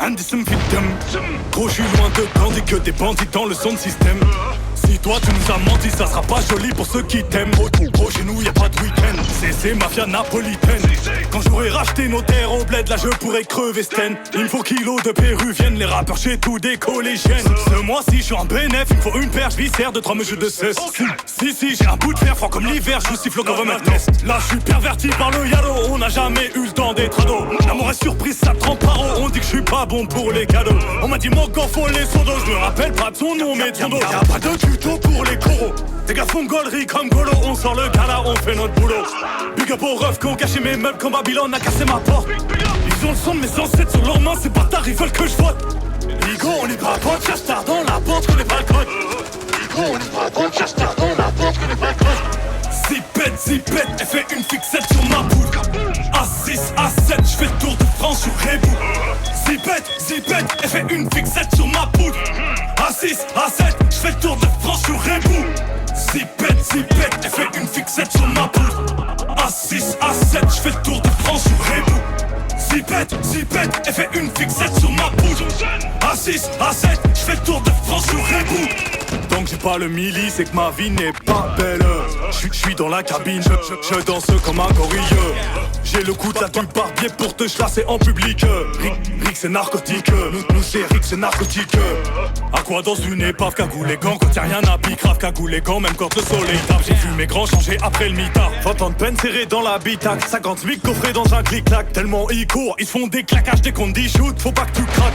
عندي سم في الدم. Gros j'suis loin de Gandhi que des bandits dans le son système. Si toi tu nous as menti, ça sera pas joli pour ceux qui t'aiment. Gros chez nous y'a pas de week-end, c'est mafia napolitaine. Quand j'aurai racheté nos terres au bled, là je pourrais crever Sten. Il me faut kilos de péruviennes, les rappeurs chez tous des collégiennes. Ce mois-ci je suis en bénéf, il me faut une perche viscère de 3 mesures de cesse. Si j'ai un bout de fer froid comme l'hiver, je siffle comme un test. Là je suis perverti par le yalo, on n'a jamais eu le temps d'être ado. L'amour est surprise, ça trempe par eau, on dit que je suis pas bon pour les cadeaux. On m'a dit mon gars faut les sodos, je me rappelle pas de son nom mais de son dos. Y'a pas de tuto pour les coraux, des gars font gaulerie comme Golo. On sort le gala, on fait notre boulot. Big up aux refs qui ont caché mes meubles quand Babylone a cassé ma porte. Ils ont le sang de mes ancêtres sur leurs mains, ces bâtards ils veulent que je vote. Ligo on est pas potes, cherche tard dans la porte, connais pas le code. Ligo on est pas potes, cherche tard dans la porte, connais pas le code. Zipette, elle fait une fixette sur ma poudre. A6, A7, je fais le tour de France sur Rebou. Zipette, elle fait une fixette sur ma poudre. A6, A7, je fais le tour de France sur Rebou. Zipette, elle fait une fixette sur ma poudre. A6, A7, je fais le tour de France sur Rebou. Zipette, elle fait une fixette sur ma poudre. A6, A7, je fais le tour de France sur Rebou. Donc j'ai pas le milli, c'est que ma vie n'est pas belle. J'suis dans la cabine, je danse comme un gorille. J'ai le coup de la tue par biais pour te chlasser en public. Rick c'est narcotique, nous c'est Rick c'est narcotique. À quoi dans une épave, cagoule les gants, quand y'a rien à pique, grave cagoule les gants, même quand le soleil tape. J'ai vu mes grands changer après le mitard. 20 ans de peine serré dans l'habitacle, 50 000 coffrés dans un clic-clac. Tellement ils courent, ils se font des claquages dès qu'on dit shoot, faut pas que tu craques.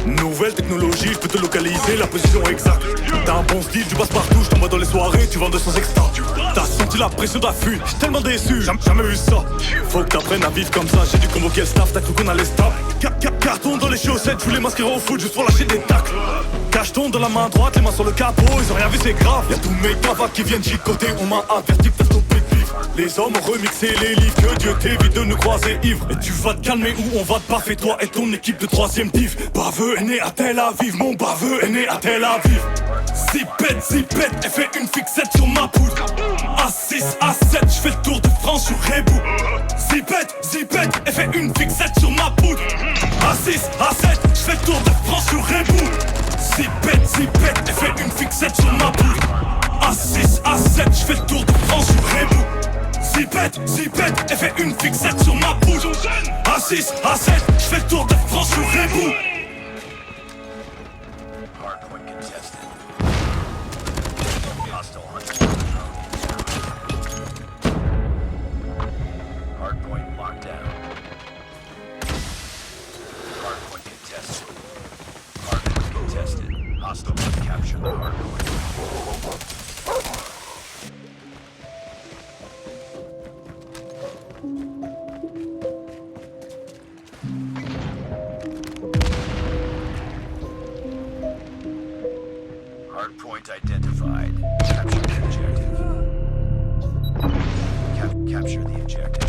Nouvelle technologie, je peux te localiser la position exacte. T'as un bon style, tu passes partout, je t'envoie dans les soirées, tu vends 200 extra. T'as senti la pression d'affût, j'suis tellement déçu, jamais eu ça. Faut que t'apprennes à vivre comme ça, j'ai dû convoquer le staff, t'as cru qu'on allait stop. Carton dans les chaussettes, je voulais m'inscrire au foot juste pour lâcher des tacles. Cacheton dans la main droite, les mains sur le capot, ils ont rien vu c'est grave. Y'a tous mes cavacs qui viennent chicoter, on m'a averti que t'as stoppé de vivre. Les hommes ont remixé les livres, que Dieu t'évite de nous croiser ivre. Et tu vas te calmer ou on va te baffer toi et ton équipe de 3ème div. Baveux est né à Tel Aviv, mon baveux est né à Tel Aviv. Zipette, elle fait une fixette sur ma poudre. A6, A7, je fais le tour de France sur Rebou. Zipette, elle fait une fixette sur ma poudre. A6, A7, je fais le tour de France sur Rebou. Zipette, elle fait une fixette sur ma poudre. A6, A7, je fais le tour de France sur Rebou. Zipette, elle fait une fixette sur ma poudre. A6, A7, je fais le tour de France sur Rebou. Hardpoint identified. Capture the objective. Capture the objective.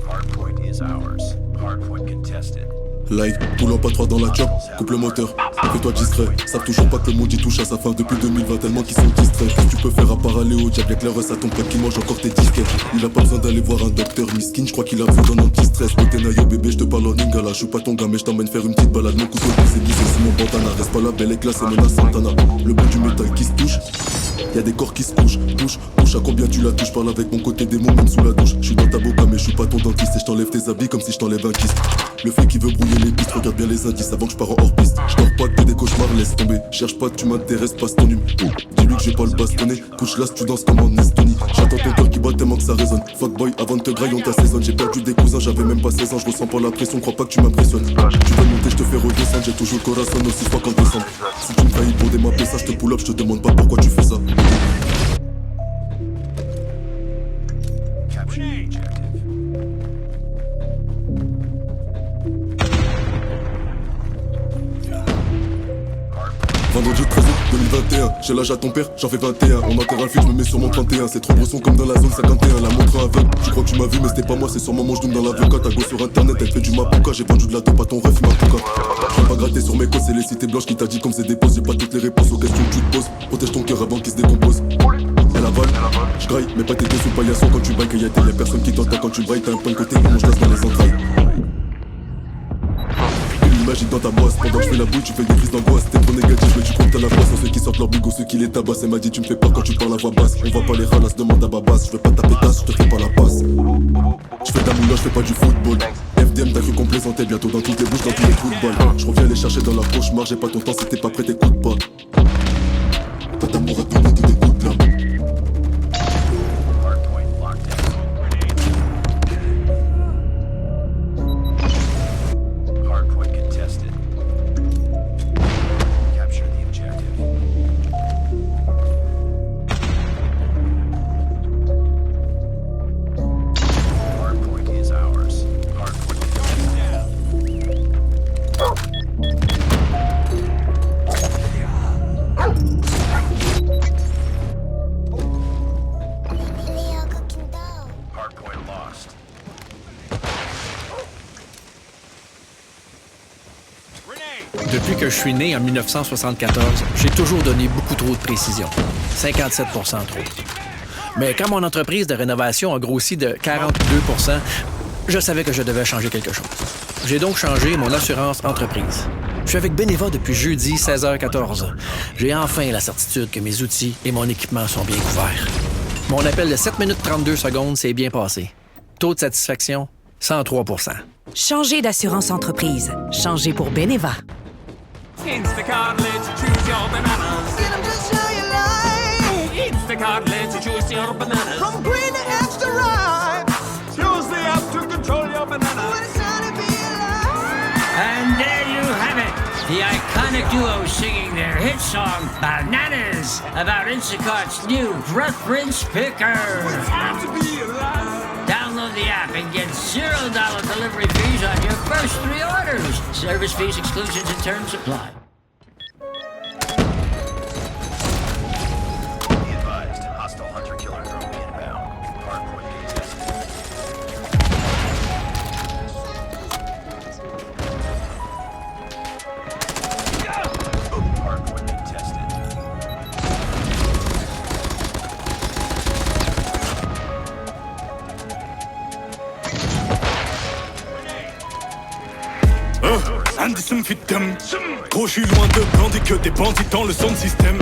Hardpoint is ours. Hardpoint contested. Live, poulant pas trop dans la chop, coupe le moteur, fais-toi discret. Savent toujours pas que le monde y touche à sa fin depuis 2020, tellement qu'ils sont distraits. Qu'est-ce que tu peux faire à part aller au diable avec l'air à ton pote qui mange encore tes disquettes. Il a pas besoin d'aller voir un docteur miskin, je crois qu'il a besoin d'un anti-stress. Côté Nayo bébé, je te parle en lingala, je suis pas ton gars mais je t'emmène faire une petite balade. Mon couteau c'est glissé sous mon bandana, reste pas là, belle et classe et menace Santana. Le bout du métal qui se touche, y'a des corps qui se couchent, touche à combien tu la touches, parle avec mon côté démon même sous la douche. Je suis dans ta boca mais je suis pas ton dentiste et je t'enlève tes habits comme si je t'enlève un kiss. Le fait qui veut brouiller les pistes, regarde bien les indices avant que je pars en hors piste. Je dors pas que des cauchemars, laisse tomber. Cherche pas, tu m'intéresses, passe ton hume. Dis-lui que j'ai pas le bastonné. Push là, tu danses comme en Estonie. J'attends ton cœur qui bat tellement que ça résonne. Fuck boy, avant de te grailler, on t'assaisonne. J'ai perdu des cousins, j'avais même pas 16 ans. Je ressens pas la pression, crois pas que tu m'impressionnes. Tu veux monter, je te fais redescendre. J'ai toujours le corazon aussi fort qu'en décembre. Si tu me trahis pour démapper ça, je te pull up, je te demande pas pourquoi tu fais ça. Vendredi 13 août 2021, j'ai l'âge à ton père, j'en fais 21. On enterre un fil, je me mets sur mon 31. C'est trop bresson comme dans la zone 51. La montre aveugle, tu crois que tu m'as vu mais c'était pas moi. C'est sûrement mon genou dans l'avocat. Ta go sur internet, elle fait du mapoka. J'ai vendu de la dope à ton ref, il m'a pouka. Je vais pas gratter sur mes côtes, c'est les cités blanches qui t'a dit comme c'est des poses. J'ai pas toutes les réponses aux questions que tu te poses. Protège ton cœur avant qu'il se décompose. Elle avale, je graille, mais pas tes sous paillasson quand tu brailles. Y'a personne qui t'entend quand tu brailles. T'as un point de côté, mon je laisse dans les entrailles. magique dans ta boisse. Pendant que je fais la boule, tu fais des crises d'angoisse. T'es trop négatif, mais tu comptes à la place. Ceux qui sortent leur bigot, ceux qui les tabassent. Elle m'a dit, tu me fais peur quand tu parles à voix basse. On va pas les ralasses, demande à Babas. Je veux pas taper tasse, je te fais pas la passe. Je fais de la moula, je fais pas du football. FDM, t'as cru qu'on plaisantait bientôt dans toutes les bouches, dans tous les footballs. Je reviens les chercher dans la cauchemar, j'ai pas ton temps, si t'es pas prêt, t'écoutes pas. T'as d'amour à donner, tu t'écoutes là. Hardpoint locked down. Hardpoint contested. Capture the objective. Hardpoint is ours. Hardpoint contested. Hardpoint lost. Depuis que je suis né en 1974, j'ai toujours donné beaucoup trop de précision. 57 % trop. Mais quand mon entreprise de rénovation a grossi de 42 %, je savais que je devais changer quelque chose. J'ai donc changé mon assurance entreprise. Je suis avec Beneva depuis jeudi 16h14. J'ai enfin la certitude que mes outils et mon équipement sont bien couverts. Mon appel de 7 minutes 32 secondes s'est bien passé. Taux de satisfaction, 103 %. Changez d'assurance entreprise. Changez pour Beneva. Instacart lets you choose your bananas. Get 'em just how you like. Instacart lets you choose your bananas. From green to extra ripe. Use the app to control your What bananas. it's time to be alive. And there you have it. The iconic duo singing their hit song, Bananas, about Instacart's new breath rinse picker. Time to be alive. Download the app and get $0 delivery fees on your first 3 orders. Service fees, exclusions, and terms apply. Be advised. Hostile hunter-killer drone inbound. Hardpoint contested. Hardpoint contested. Anderson fit them. Gros, je suis loin de bandits que des bandits dans le son système.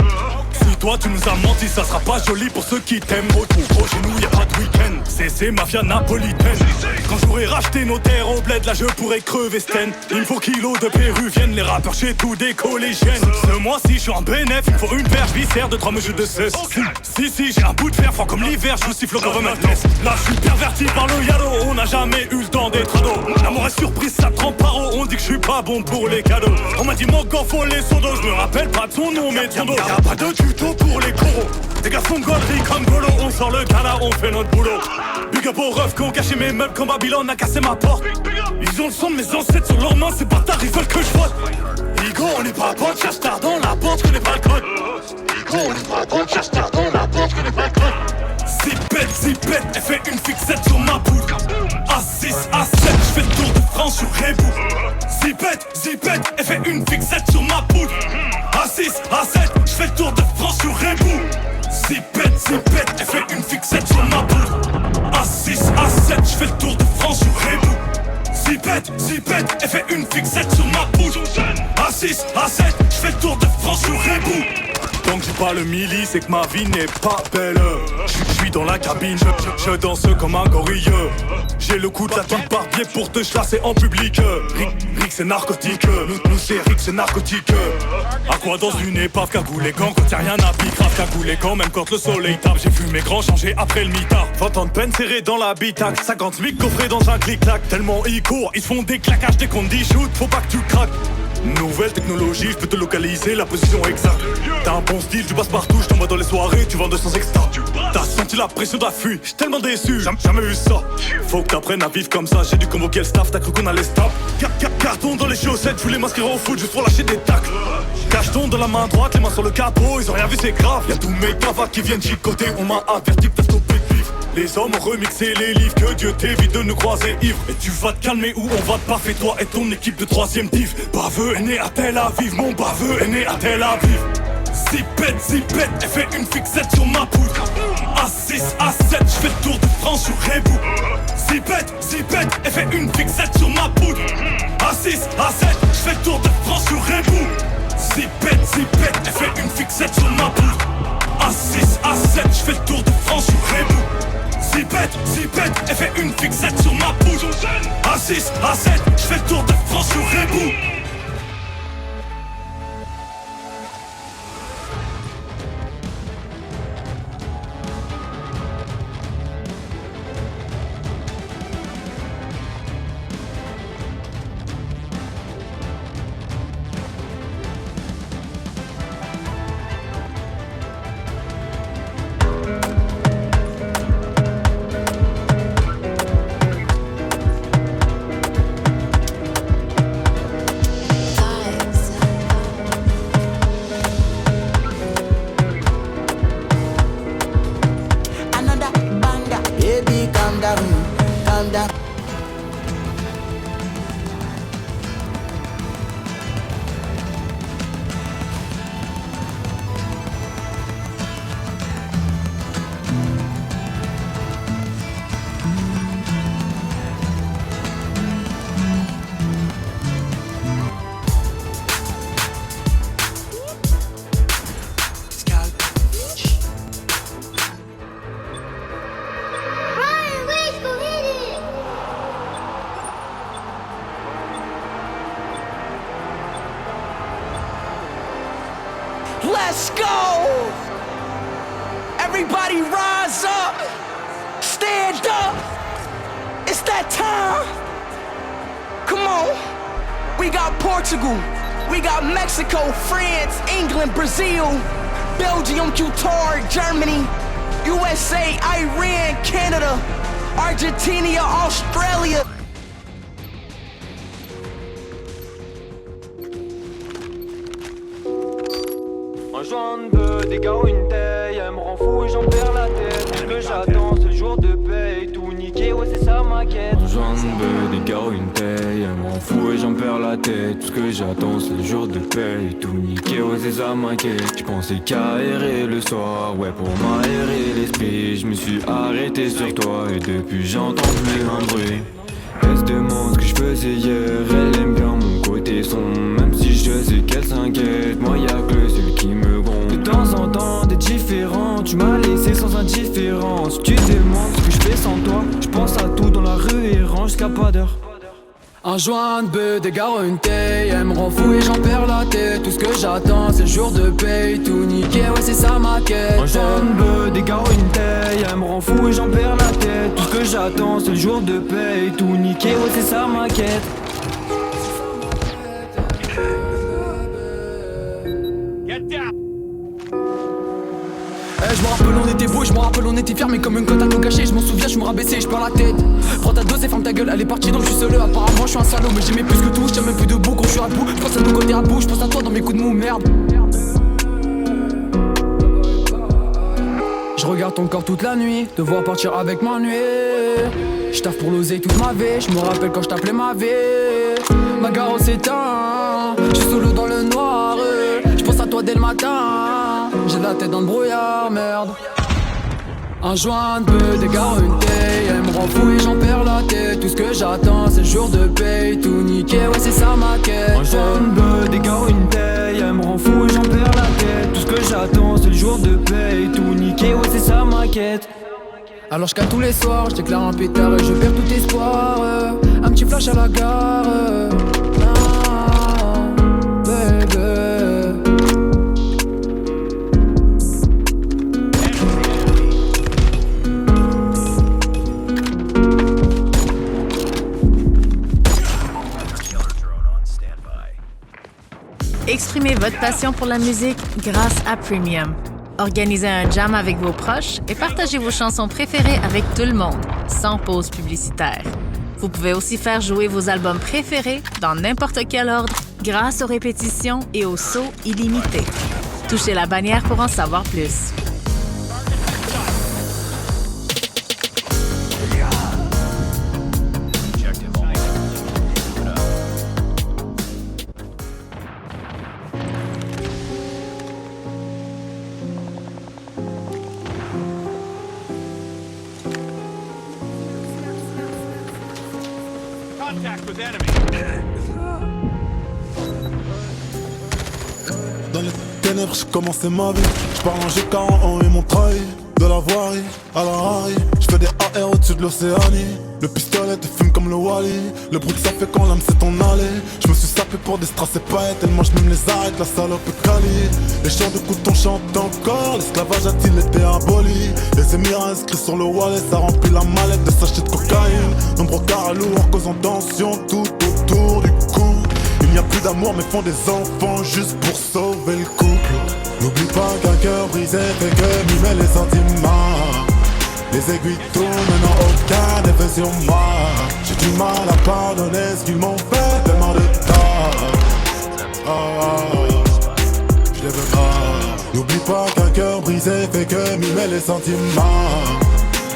Si toi tu nous as menti, ça sera pas joli pour ceux qui t'aiment. Gros, chez nous y'a pas de week-end. C'est mafia napolitaine. Quand j'aurai racheté nos terres au bled, là je pourrais crever Sten. Il me faut kilos de péruviennes, les rappeurs chez tous des collégiennes. Ce mois-ci je suis en bénéf, il me faut une verge viscère de 3 mesures de cesse. Si, j'ai un bout de fer fort comme l'hiver, je vous siffle comme un test. Là je suis perverti par le yalo, on n'a jamais eu le temps d'être ado. L'amour est surprise, ça trempe par haut, on dit que je suis pas bon pour les cadeaux. On m'a dit mon gars faut les sondos, je me rappelle pas de son nom mais de son dos. Y'a pas de tuto pour les coraux. Des garçons gauleries comme Golo, on sort le gala, on fait notre boulot. Big up aux refs qui ont caché mes meubles quand Babylone a cassé ma porte. Ils ont le sang de mes ancêtres sur leurs mains, ces bâtards ils veulent que je vote. Higo on n'est pas potes, cherche tard dans la porte, je connais pas le code. Higo on n'est pas potes, cherche tard dans la porte, je connais pas le code. Zipette, elle fait une fixette sur ma boule. A6, A7, je fais le tour de France sur Rebou. Zipette, elle fait une fixette sur ma boule. A6, A7, je fais le tour de France sur Rebou. Zipette, elle fait une fixette sur ma boule. A6, A7, je fais le tour de France sur Rebou. Zipette, elle fait une fixette sur ma boule. A6, A7, je fais le tour de France sur Rebou. Tant que j'ai pas le milli, c'est que ma vie n'est pas belle. Je suis dans la cabine, je danse comme un gorille. J'ai le coup de la tente par pied pour te chasser en public. Rick c'est narcotique, nous c'est Rick c'est narcotique. À quoi dans une épave, cagoulé quand y'a rien à pique, grave cagoulé quand même quand le soleil tape. J'ai vu mes grands changer après le mitard. 20 ans de peine serré dans l'habitacle, 50 000 coffrés dans un clic-clac. Tellement ils courent, ils font des claquages dès qu'on dit shoot, faut pas que tu craques. Nouvelle technologie, je peux te localiser la position exacte. T'as un bon style, tu passes partout, je t'envoie dans les soirées, tu vends 200 extra. T'as senti la pression de la fuite, j'suis tellement déçu, jamais vu ça. Faut que t'apprennes à vivre comme ça, j'ai dû convoquer le staff, t'as cru qu'on allait stop. Carton dans les chaussettes, je voulais m'inscrire au foot juste pour lâcher des tacles. Cacheton de la main droite, les mains sur le capot, ils ont rien vu, c'est grave. Y'a tous mes cavates qui viennent chicoter, on m'a averti que t'as stoppé de vivre. Les hommes ont remixé les livres, que Dieu t'évite de nous croiser ivres. Et tu vas te calmer ou on va te baffer, toi et ton équipe de 3ème div. Baveux est né à Tel Aviv, mon baveux est né à Tel Aviv. Zipette, elle fait une fixette sur ma poudre. A6, A7, j'fais le tour de France sur Rebou. Zipette, elle fait une fixette sur ma poudre. A6, A7, j'fais le tour de France sur Rebou. Zipette, elle fait une fixette sur ma poudre. A6, A7, j'fais le tour de France sur Rebou. Zipette, elle fait une fixette sur ma poudre. A6, A7, j'fais le tour de France sur Rebou. Let's go! Everybody rise up! Stand up! It's that time! Come on! We got Portugal, we got Mexico, France, England, Brazil, Belgium, Qatar, Germany, USA, Iran, Canada, Argentina, Australia. Un joint de bœuf, des gars ou une taille, elle me rend fou et j'en perds la tête. Tout ce que j'attends c'est le jour de paye, tout niqué, ouais c'est ça ma quête. Un joint de bœuf, des gars ou une taille, elle me rend fou et j'en perds la tête. Tout ce que j'attends c'est le jour de paye, tout niqué, ouais c'est ça ma quête. J'pensais qu'à errer le soir, ouais pour m'aérer l'esprit. Je me suis arrêté sur toi et depuis j'entends plus un bruit. Elle se demande ce que je faisais hier, elle aime bien mon côté sombre. Même si je sais qu'elle s'inquiète, moi y'a que le seul qui me gronde. De temps en temps t'es différent, tu m'as laissé sans indifférence. Tu demandes ce que je fais sans toi, je pense à tout dans la rue et range jusqu'à pas d'heure. Un joint de bœuf, des gars une taille, elle me rend fou et j'en perds la tête. Tout ce que j'attends c'est le jour de paye, tout niqué, ouais c'est ça ma quête. Un joint de bœuf, des gars une taille, elle me rend fou et j'en perds la tête. Tout ce que j'attends c'est le jour de paye, tout niqué, ouais c'est ça ma quête. Je me rappelle on était beau, je me rappelle on était fiers, mais comme une cote à tout cacher, je m'en souviens, je me rabaissais, je perds la tête. Prends ta dose et ferme ta gueule, elle est partie donc je suis seul. Apparemment je suis un salaud, mais j'aimais plus que tout, je tiens même plus debout quand je suis à bout. Je pense à ton côté à bout, je pense à toi dans mes coups de mou, merde. Je regarde ton corps toute la nuit, te voir partir avec ma nuit. Je taffe pour l'oseille toute ma vie, je me rappelle quand je t'appelais ma vie. Ma gare s'éteint, je suis solo dans le noir. Je pense à toi dès le matin, j'ai la tête dans le brouillard, merde. Un joint de bœuf, des gars une taille, elle me rend fou et j'en perds la tête. Tout ce que j'attends c'est le jour de paye, tout niqué, ouais c'est ça ma quête. Un joint de bœuf, des gars une taille, elle me rend fou et j'en perds la tête. Tout ce que j'attends c'est le jour de paye, tout niqué, ouais c'est ça ma quête. Alors je tous les soirs, je déclare un pétard et je perds tout espoir. Un petit flash à la gare, ah, baby. Exprimez votre passion pour la musique grâce à Premium. Organisez un jam avec vos proches et partagez vos chansons préférées avec tout le monde, sans pause publicitaire. Vous pouvez aussi faire jouer vos albums préférés dans n'importe quel ordre grâce aux répétitions et aux sauts illimités. Touchez la bannière pour en savoir plus. Contact with enemy. Dans les ténèbres, j'ai commencé ma vie. J'parle en G40 et mon trahi. De la voirie à la Harry. J'fais des AR au-dessus de l'Océanie. Le pistolet te fume comme le Wally. Le bruit que ça fait quand l'âme c'est ton allée. J'me suis sapé pour des strass et paillettes. Tellement j'm'aime les arrêtes, la salope est quali. Les chants de couteau chantent encore. L'esclavage a-t-il été aboli? Les émirats inscrits sur le wallet. Ça remplit la mallette de sachets de cocaïne. Nombreux carats lourds causant tension tout autour du cou. Il n'y a plus d'amour mais font des enfants juste pour sauver le couple. N'oublie pas qu'un cœur brisé fait que mimer les sentiments. Les aiguilles tournent, n'ont aucun effet sur moi. J'ai du mal à pardonner ce qu'ils m'ont fait, tellement de tort. Je les veux pas. N'oublie pas qu'un cœur brisé fait que mimer les sentiments.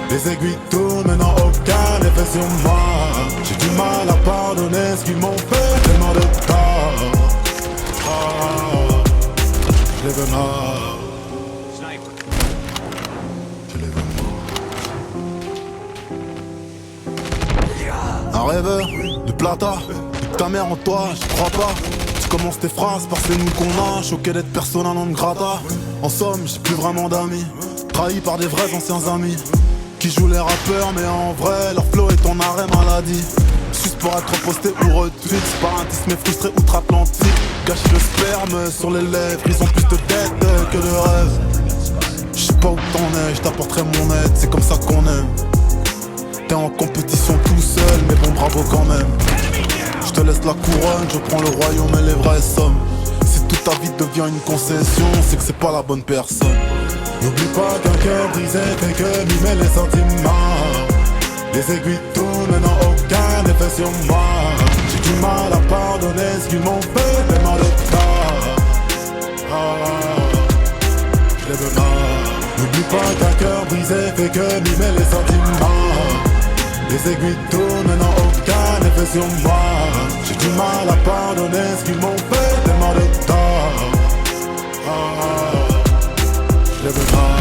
Les aiguilles tournent, n'ont aucun effet sur moi. J'ai du mal à pardonner ce qu'ils m'ont fait, tellement de tort. Je les veux morts. Je les veux morts. Un rêveur de plata, nique ta mère en toi, j'y crois pas. Tu commences tes phrases par ces nous qu'on a, choqué d'être persona non grata. En somme, j'ai plus vraiment d'amis, trahi par des vrais anciens amis qui jouent les rappeurs mais en vrai leur flow est ton arrêt maladie. Juste pour être posté ou retweet, sparatisme frustré outre-Atlantique. Gâcher le sperme sur les lèvres, ils ont plus de tête que de rêve. J'sais pas où t'en es, j't'apporterai mon aide, c'est comme ça qu'on aime. T'es en compétition tout seul, mais bon bravo quand même. J'te laisse la couronne, je prends le royaume et les vraies sommes. Si toute ta vie devient une concession, c'est que c'est pas la bonne personne. N'oublie pas qu'un cœur brisé fait que mimer les sentiments. Les aiguilles tournent, n'ont aucun effet sur moi. J'ai du mal à pardonner ce qu'ils m'ont fait, tellement de tort. Je les veux morts. N'oublie pas qu'un cœur brisé fait que mimer les sentiments. Les aiguilles tournent, n'ont aucun effet sur moi. J'ai du mal à pardonner ce qu'ils m'ont fait, tellement de tort. Je les veux morts.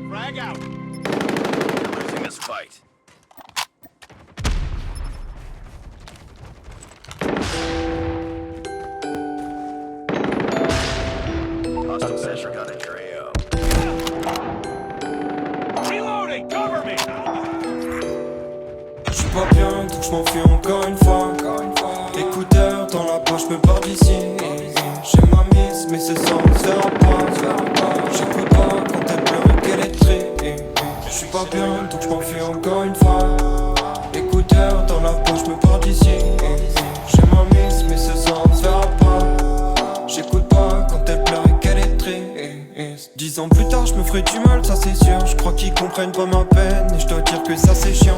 Frag out. You're losing this fight. Hostile sensor gun at your AO. Reloading, cover me. J'suis pas bien, donc j'm'enfuis encore une fois. Écouteurs dans la poche, me pars d'ici. J'ai ma mise, mais c'est sans se fera pas. J'écoute pas quand elle pleure et qu'elle est triste. J'suis pas bien, donc j'm'enfuis encore une fois. Écouteurs dans la poche, me pars d'ici. J'ai ma mise, mais ce soir on se verra pas. J'écoute pas quand elle pleure et qu'elle est triste. 10 ans plus tard, j'me ferai du mal, ça c'est sûr. J'crois qu'ils comprennent pas ma peine, et j'dois dire que ça c'est chiant.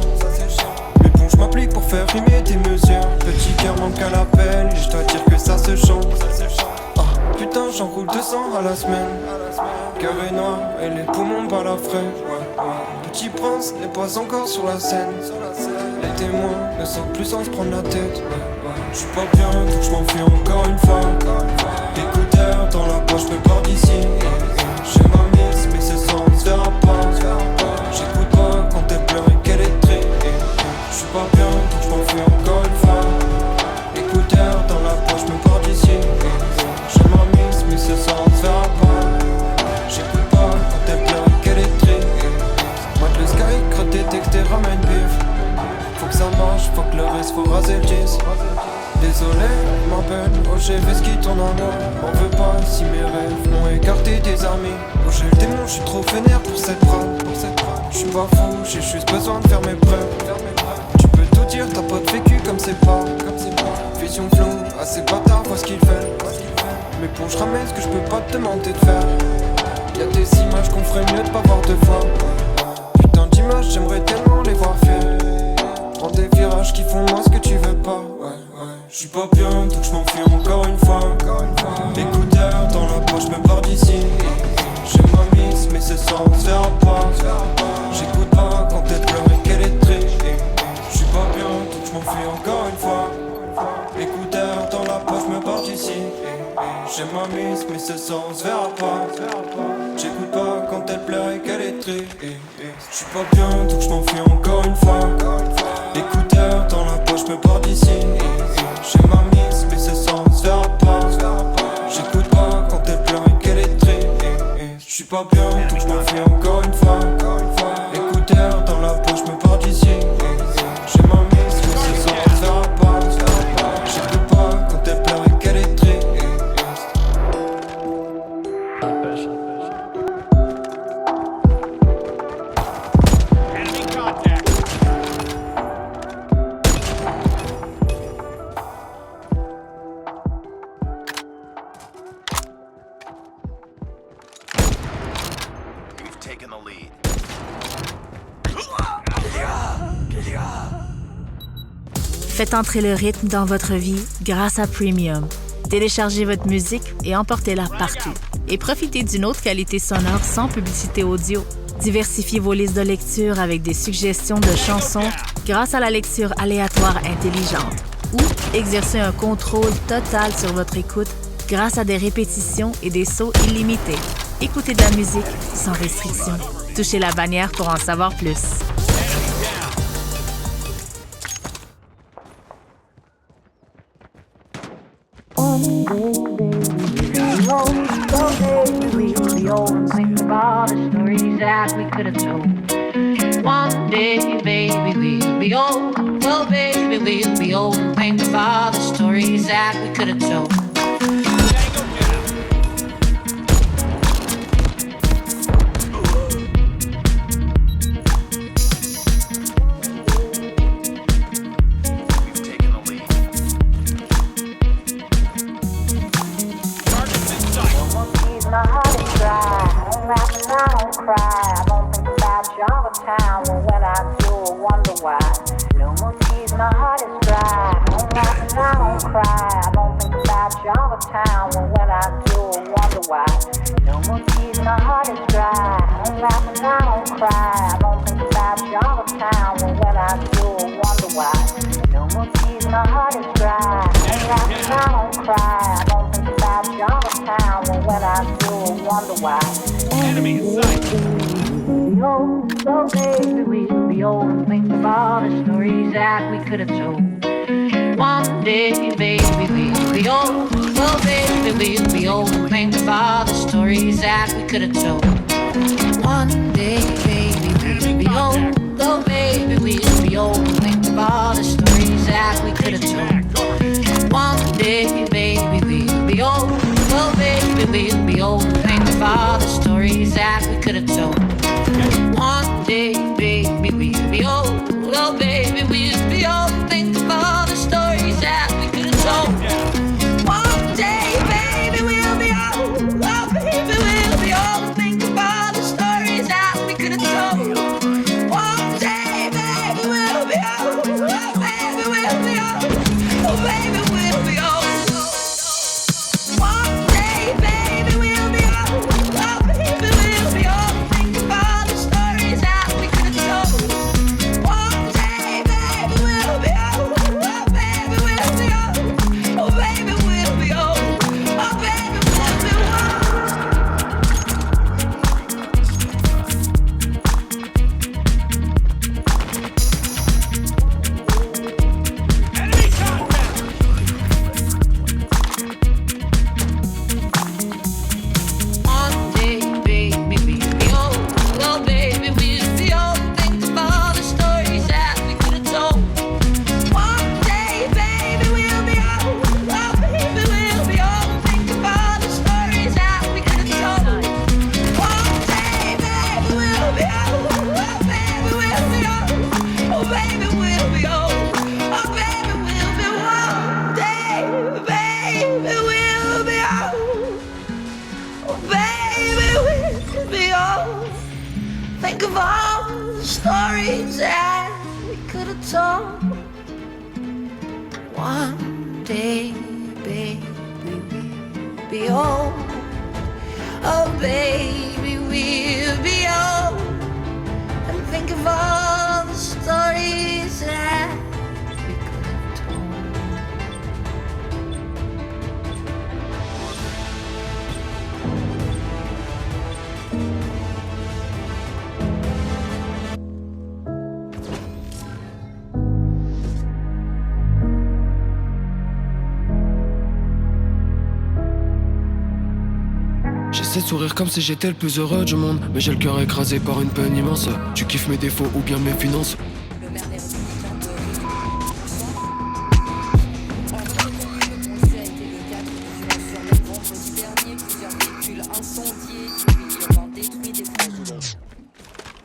Mais bon, j'm'applique pour faire rimer tes mesures. Petit cœur manque à l'appel, et j'dois dire que ça se chante. Ah, putain, j'enroule 200 à la semaine. Cœur est noir, et les poumons balafrés. Petit prince n'est pas encore sur la scène. Les témoins ne sortent plus sans se prendre la tête. J'suis pas bien, donc j'm'enfuis encore une fois. Écouteurs dans la poche, me pars d'ici. J'ai ma mise, mais ce soir on se verra pas. J'écoute pas quand elle pleure et qu'elle est triste. J'suis pas bien, donc j'm'enfuis encore une fois. Écouteurs dans la poche, me pars d'ici. J'ai ma mise, mais ce soir on se verra pas. J'écoute pas quand elle pleure et qu'elle est triste. Mate le sky, crotte tes textes et ramène bif. Faut que ça marche, faut que le reste, faut raser le 10. Désolé, ma peine, oh j'ai fait ce qui tourne en moi. M'en veux pas si mes rêves m'ont écarté des amis. Oh j'ai le démon, j'suis trop vénère pour cette rame. J'suis pas fou, j'ai juste besoin de faire mes preuves. Tu peux tout dire, t'as pas de vécu comme c'est pas. Vision floue, assez bâtard, vois ce qu'ils veulent. Mais pour j'ramène ce que j'peux pas te demander de faire. Y'a des images qu'on ferait mieux de pas voir deux fois. Putain d'images, j'aimerais tellement les voir faire. Prends des virages qui font moi ce que tu veux pas. J'suis pas J'aime ma miss, mais ce soir on se verra pas. J'écoute pas quand elle pleure et qu'elle est triste. J'suis pas bien, donc j'm'enfuis encore une fois. Écouteurs dans la poche, me pars d'ici. J'aime ma miss, mais ce soir on se verra pas. J'écoute pas quand elle pleure et qu'elle est triste. J'suis pas bien, donc j'm'enfuis encore une fois. Écouteurs dans la poche, me pars d'ici. J'aime ma miss, mais ce soir on se verra pas. J'écoute pas quand elle pleure et qu'elle est triste. We've taken the lead. Faites entrer le rythme dans votre vie grâce à Premium. Téléchargez votre musique et emportez-la partout. Et profitez d'une autre qualité sonore sans publicité audio. Diversifiez vos listes de lecture avec des suggestions de chansons grâce à la lecture aléatoire intelligente. Ou exercez un contrôle total sur votre écoute grâce à des répétitions et des sauts illimités. Écoutez de la musique sans restriction. Touchez la bannière pour en savoir plus. Think about the stories that we could have told. One day, baby, we'll be old. Well, baby, we'll be old. Think about the stories that we could have told. My heart is dry. I don't cry. I don't think about you all the time. Well, when I do, I wonder why. No more tears. My heart is dry. I don't cry. I don't think about you all the time. Well, when I do, I wonder why. No more tears. My heart is dry. I don't cry. I don't think about you all the time. Well, when I do, I wonder why. No more tears. My heart is dry. I don't cry. I don't think about you all the time. Well, when I do, I wonder why. Enemy in sight. So baby, we'll be old and think about the stories that we could have told. One day, baby, we'll be old. Oh, baby, we'll be old and think about the stories that we could have told. One day, baby, we'll be old. Oh, baby, we'll be old and think about the stories that we could have told. One day, baby, we'll be old. Oh, baby, we'll be old and think about the stories that we could have told. One day, baby, we'll be old. Oh, baby, we'll be old and think about the stories that we could have told. One day, baby, we'll be old. Oh, baby, we'll be old and think about the stories that we could have told. One day, baby, we'll be old. Oh, baby, we'll be old. Oh, baby, we'll be old. One day, baby, we'll be old. Oh, baby, we'll be old. Think about the stories that we could have told. One day, baby, we'll be old. Oh, baby, we'll be old. Oh, baby, we'll be old. Oh, baby, we'll be One day, baby, we'll be old. Oh, baby, we'll be old. Think about the stories that we could have told. One day, baby, we'll be old. Oh, baby, we'll be old. Think about the stories that we could have told. One day, baby, we'll be old. Oh, baby, we'll be old. Oh, baby, we'll be old. Oh, baby, we'll be one day, baby, we'll be old. Oh, baby, we'll be old. Think of all the stories that we could have told. One day, baby, we'll be old. Oh, baby, we'll be old. And think of all the stories that we could have told. sourire comme si j'étais le plus heureux du monde. Mais j'ai le cœur écrasé par une peine immense. Tu kiffes mes défauts ou bien mes finances.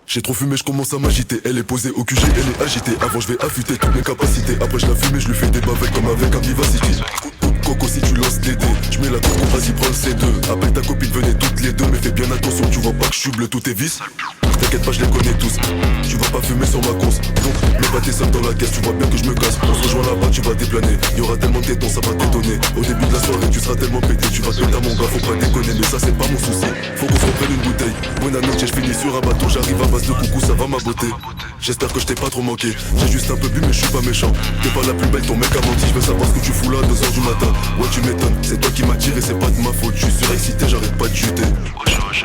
J'ai trop fumé, je commence à m'agiter. Elle est posée au QG, elle est agitée. Avant je vais affûter toutes mes capacités. Après je la fume et je lui fais des bavettes comme avec un Vivacity. Coco si tu lances les dés, je mets la coco, vas-y prends le C2. Appelle ta copine, venez toutes les deux. Mais fais bien attention, tu vois pas que je suis bleu, tout est vice. T'inquiète pas, je les connais tous. Tu vas pas fumer sur ma course. Donc, mets pas tes sommes dans la caisse, tu vois bien que je me casse. On se rejoint là-bas, tu vas déplaner. Y'aura tellement de tétons, ça va t'étonner. Au début de la soirée, tu seras tellement pété. Tu vas te péter à mon gars, faut pas déconner. Mais ça, c'est pas mon souci. Faut qu'on se reprenne une bouteille. Buena noche, je finis sur un bateau. J'arrive à base de coucou, ça va ma beauté. J'espère que je t'ai pas trop manqué. J'ai juste un peu bu, mais je suis pas méchant. T'es pas la plus belle, ton mec a menti. Je veux savoir ce que tu fous là, 2h du matin. Ouais, tu m'étonnes, c'est toi qui m'as tiré, c'est pas de ma faute. Je suis surexcité, j'arrête pas de chuter.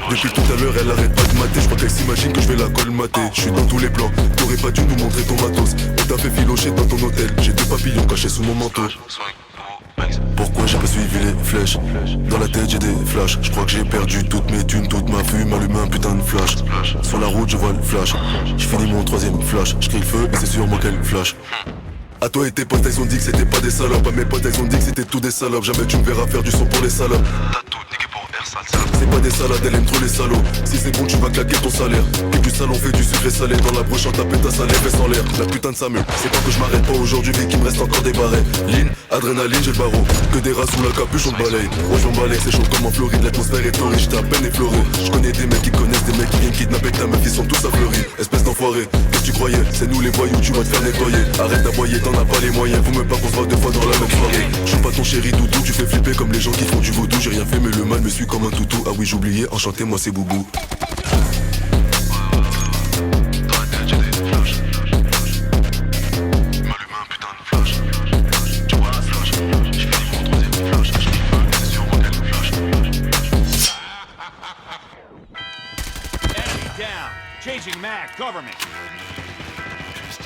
Depuis tout à l'heure, elle arrête pas de mater. Je crois qu'elle s'imagine que je vais la colmater. Je suis dans tous les plans, t'aurais pas dû nous montrer ton matos. On t'a fait filocher dans ton hôtel. J'ai deux papillons cachés sous mon manteau. Pourquoi j'ai pas suivi les flèches? Dans la tête j'ai des flashs. Je crois que j'ai perdu toutes mes thunes, toute ma fume. Allume un putain de flash. Sur la route je vois le flash. Je finis mon troisième flash. Je crie le feu et c'est sur moi qu'elle flash. À toi et tes potes ils ont dit que c'était pas des salopes. À mes potes ils ont dit que c'était tout des salopes. Jamais tu me verras faire du son pour les salopes. T'as tout niqué pour c'est pas des salades, elle aime trop les salauds. Si c'est bon tu vas claquer ton salaire. Et du salon fait du sucré salé. Dans la broche en tapette ta salée fait sans l'air. La putain de Samuel, c'est pas que je m'arrête pas aujourd'hui mais qu'il me reste encore des barrets. Lean, adrénaline, j'ai le barreau. Que des rats sous la capuche on balaye. Moi j'en balaye, c'est chaud comme en Floride. L'atmosphère est torride, j'étais à peine effleuré. Je connais des mecs qui connaissent des mecs qui viennent kidnapper ta meuf, ils sont tous à fleurir. Espèce d'enfoiré, qu'est-ce que tu croyais? C'est nous les voyous, tu vas te faire nettoyer. Arrête d'aboyer, t'en as pas les moyens. Faut même pas qu'on se voit deux fois dans la même soirée. Je suis pas ton chéri doudou, tu fais flipper comme les gens qui font du vaudou. J'ai rien fait mais le mal me suit comme un toutou. Ah oui j'oubliais, enchanté moi c'est Boubou. Changing mag, cover me. It's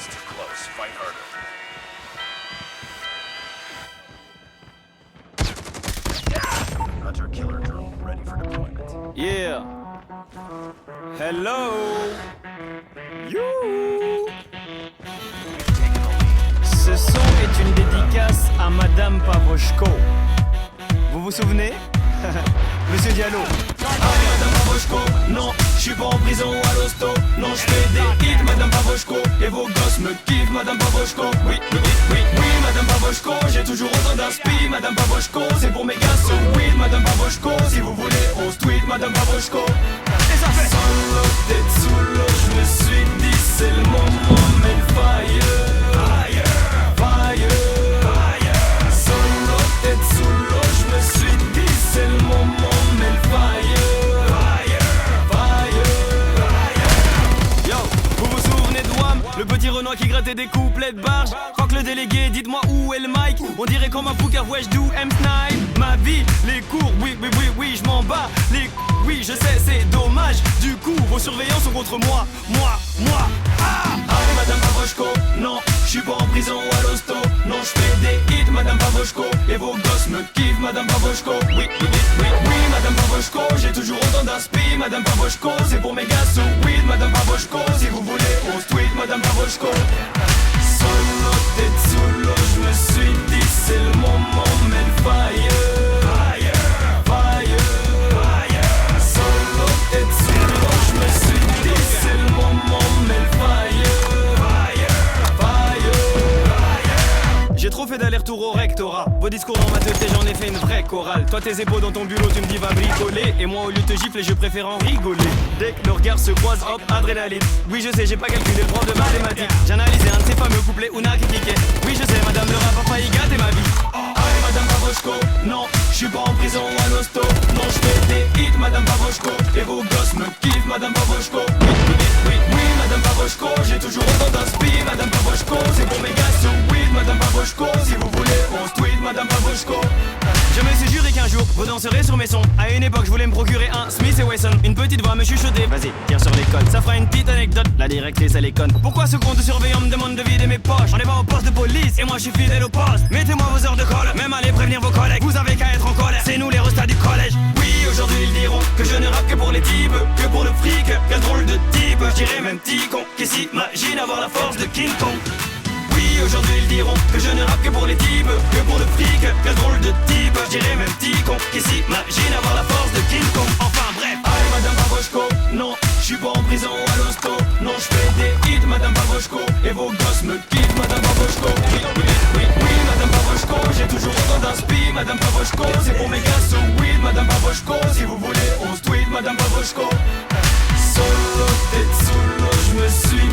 too close. Fight harder. Hunter killer drone ready for deployment. Yeah. Hello. You. Ce son est une dédicace à Madame Pavoshko. Vous vous souvenez? Monsieur Diallo. Madame Pavoshko, non, je suis pas en prison ou à l'hosto. Non, je fais des hits, Madame Pavoshko. Et vos gosses me kiffent, Madame Pavoshko. Oui, oui, oui, oui, Madame Pavoshko. J'ai toujours autant d'inspi, Madame Pavoshko. C'est pour mes gars, so weed, Madame Pavoshko. Si vous voulez, on se tweet, Madame Pavoshko. Et ça fait solo, tête sous l'eau. Je me suis dit, c'est le moment, mais le fire. Solo, tête sous l'eau. Je me suis dit, c'est le moment, mais le fire. Yo, vous vous souvenez de Wham, le petit Renoir qui grattait des couplets de barge. Rock le délégué, dites-moi où est le mic. On dirait comme un bouquin, ouais je do M-Snipe. Ma vie, les cours, oui, oui, oui, oui, je m'en bats. Les oui, je sais, c'est dommage. Du coup, vos surveillants sont contre moi. Ah, allez, Madame Pavoshko, non, je suis pas en prison ou à l'hosto. Non, je fais des hits, Madame Pavoshko. Et vos gosses me kiffent, Madame Pavoshko. Oui, oui, oui, oui, oui, Madame Pavoshko. J'ai toujours autant d'inspi, Madame Pavoshko. C'est pour mes gars, so weed, Madame Pavoshko. Si vous voulez, on se tweet, Madame Pavoshko. Solo, tête sous l'eau, je me suis dit, c'est le moment, mais le fire. Solo, tête sous l'eau, je me suis dit, c'est le moment, mais le fire. j'ai trop fait d'aller-retour au rectorat. Vos discours dans ma tête, j'en ai fait une vraie chorale. Toi tes épaules dans ton bulot, tu me dis va bricoler. Et moi au lieu de te gifler, je préfère en rigoler. Dès que nos regards se croisent, hop, adrénaline. Oui je sais, j'ai pas calculé le prof de mathématiques. J'ai analysé un de ces fameux couplets Ouna qui kickait. Oui je sais, madame le rap a failli gâter ma vie. Allez madame Pavoshko, non, je suis pas en prison ou à l'hosto. Non, je fais des hits, madame Pavoshko. Et vos gosses me kiffent, madame Pavoshko. Oui, madame Pavoshko, j'ai toujours autant d'inspi, madame Pavoshko. C'est pour mes gars, so weed, madame Pavoshko. Si vous voulez, on se tweet, madame Pavoshko. Je me suis juré qu'un jour jour, vous danserez sur mes sons. À une époque, je voulais me procurer un Smith & Wesson. Une petite voix me chuchotait, vas-y, tire sur l'école. Ça fera une petite anecdote, la directrice elle est conne. Pourquoi ce compte surveillant me demande de vider mes poches? On est pas au poste de police, et moi je suis fidèle au poste. Mettez-moi vos heures de colle, même allez prévenir vos collègues. Vous avez qu'à être en colère, c'est nous les restats du collège. Oui, aujourd'hui ils diront que je ne rappe que pour les types, que pour le fric. Quel drôle de type, je dirais même petit con, qui s'imagine avoir la force de King Kong. Oui, aujourd'hui ils diront que je ne rappe que pour les types, que pour le fric. Quel drôle de type, je dirais même petit con, qui s'imagine avoir la force de King Kong. Enfin bref, aïe madame Pavoshko, non, je suis pas en prison à l'hosto. Non, je fais des hits madame Pavoshko, et vos gosses me quittent madame Pavoshko. Oui, madame Pavoshko, j'ai toujours autant d'inspi madame Pavoshko. C'est pour mes gars sous weed madame Pavoshko. Si vous voulez on se tweet madame Pavoshko. Solo, tête sous l'eau, je me suis